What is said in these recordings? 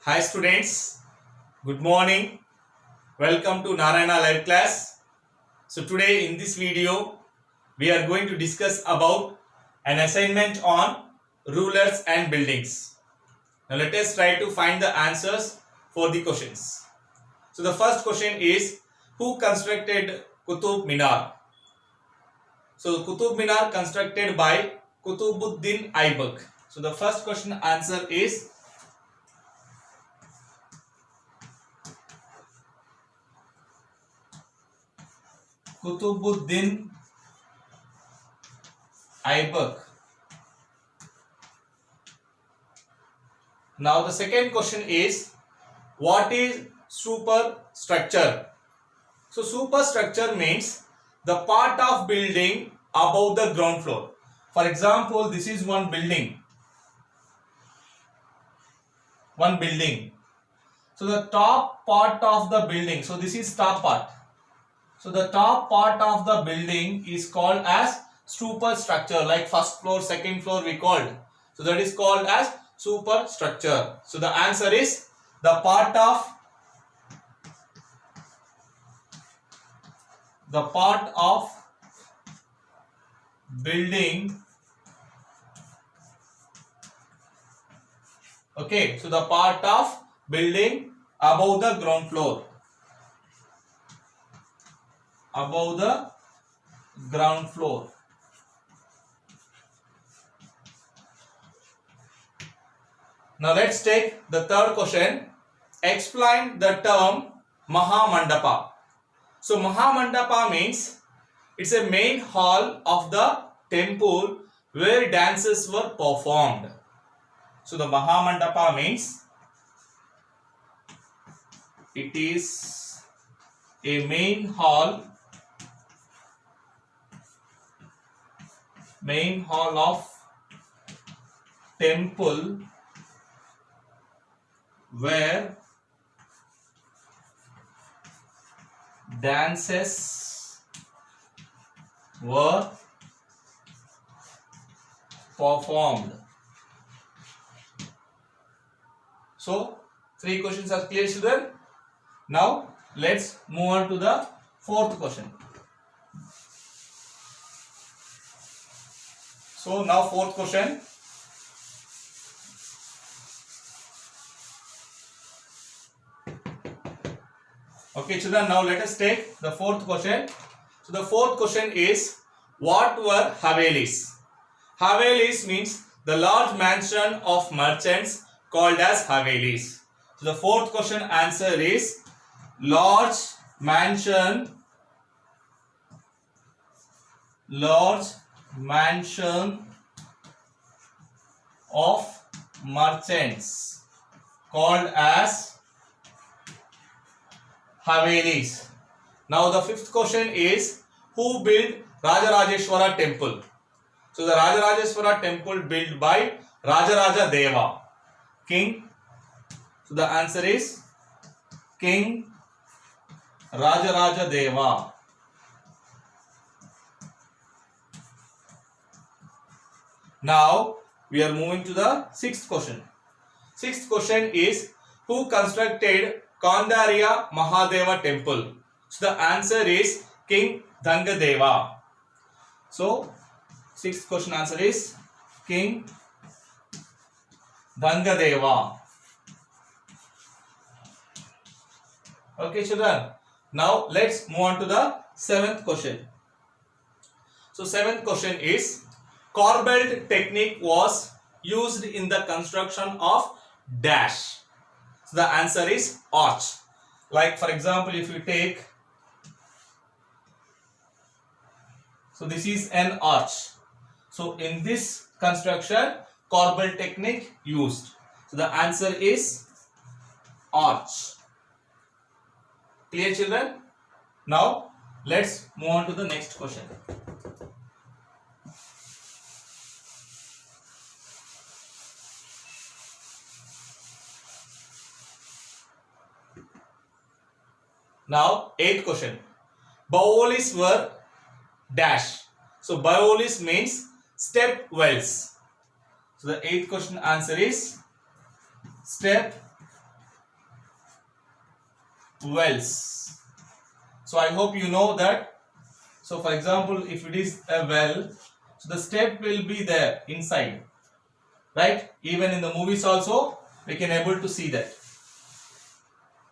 Hi students, good morning. Welcome to Narayana live class. So today in this video we are going to discuss about an assignment on rulers and buildings. Now let us try to find the answers for the questions. So the first question is, who constructed Qutub Minar? So Qutub Minar constructed by Qutubuddin Aibak. So the first question answer is Qutubuddin Aibak. Now the second question is, what is superstructure? So superstructure means the part of building above the ground floor. For example, this is one building. So the top part of the building, so this is top part. So the top part of the building is called as superstructure, like first floor, second floor we called. So that is called as superstructure. So the answer is the part of building. Okay, so the part of building above the ground floor. Above the ground floor. Now let's take the third question. Explain the term Mahamandapa. So Mahamandapa means it's a main hall of the temple where dances were performed. So the Mahamandapa means it is a main hall of temple where dances were performed. So, three questions are clear, children. Now, let's move on to the fourth question. So, now fourth question. Okay, children, now let us take the fourth question. So, the fourth question is, what were Havelis? Havelis means the large mansion of merchants called as Havelis. So, the fourth question answer is large mansion of merchants called as Havelis. Now the fifth question is, who built Rajarajeshwara temple? So the Rajarajeshwara temple built by Rajaraja Deva, king. So the answer is King Rajaraja Deva. Now we are moving to the sixth question. Sixth question is, who constructed Kandariya Mahadeva temple? So the answer is King Dhangadeva. So sixth question answer is King Dhangadeva. Okay, children. Now let's move on to the seventh question. So seventh question is, corbelled technique was used in the construction of dash. So the answer is arch. Like for example, if you take, so this is an arch. So in this construction, corbelled technique used. So the answer is arch. Clear, children? Now let's move on to the next question. Now, eighth question. Baolis were dash. So, Baolis means step wells. So, the eighth question answer is step wells. So I hope you know that. So for example, if it is a well, so the step will be there inside, right? Even in the movies also we can able to see that.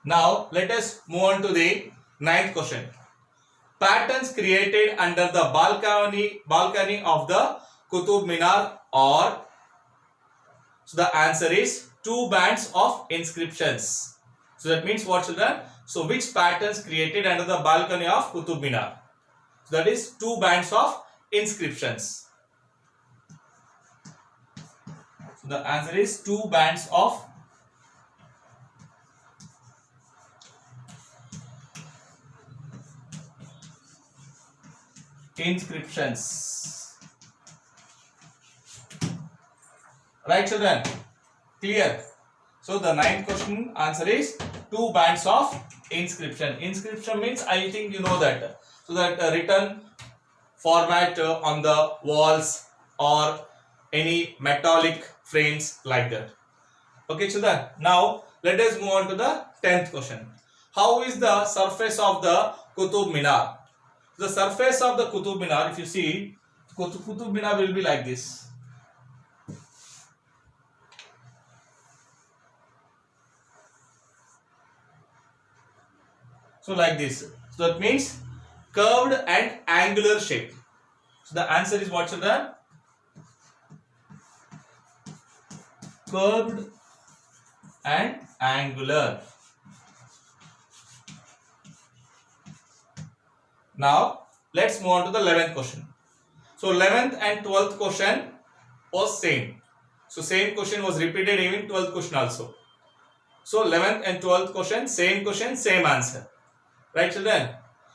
Now let us move on to the 9th question. Patterns created under the balcony of the Qutub Minar are. So the answer is 2 bands of inscriptions. So that means what, children? So which patterns created under the balcony of Qutub Minar? So that is 2 bands of inscriptions. So the answer is 2 bands of inscriptions. Right, children? Clear? So the 9th question answer is 2 bands of inscription. Inscription means, I think you know that. So that written format on the walls or any metallic frames like that. Okay, children. Now let us move on to the 10th question. How is the surface of the Qutub Minar? The surface of the Qutub Minar, if you see, Qutub Minar will be like this. So like this. So that means curved and angular shape. So the answer is what, children? Curved and angular. Now let's move on to the 11th question. So 11th and 12th question was same. So same question was repeated even 12th question also. So 11th and 12th question, same answer. Right, children?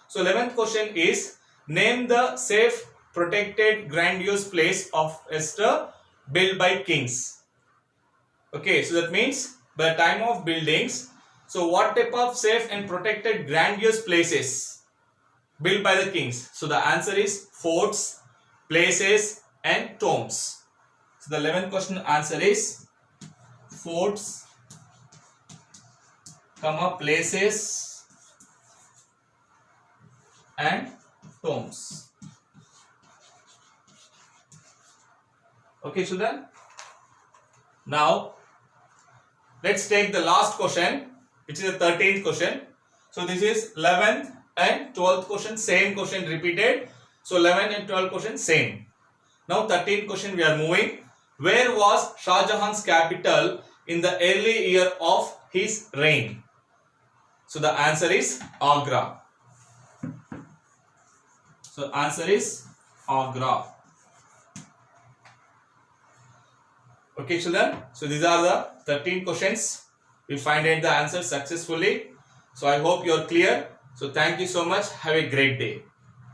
So 11th question is, name the safe, protected, grandiose place of Esther built by kings. Okay, so that means by the time of buildings, so what type of safe and protected grandiose places built by the kings? So the answer is forts, places and tombs. So the 11th question answer is forts, places and tombs. Okay, children. Now let's take the last question, which is the 13th question. So this is 11th and 12th question, same question repeated. So 11 and 12 question same. Now 13th question we are moving. Where was Shah Jahan's capital in the early year of his reign? So the answer is Agra. So answer is Agra. Okay, children. So these are the 13 questions. We find out the answer successfully. So I hope you are clear. So thank you so much. Have a great day.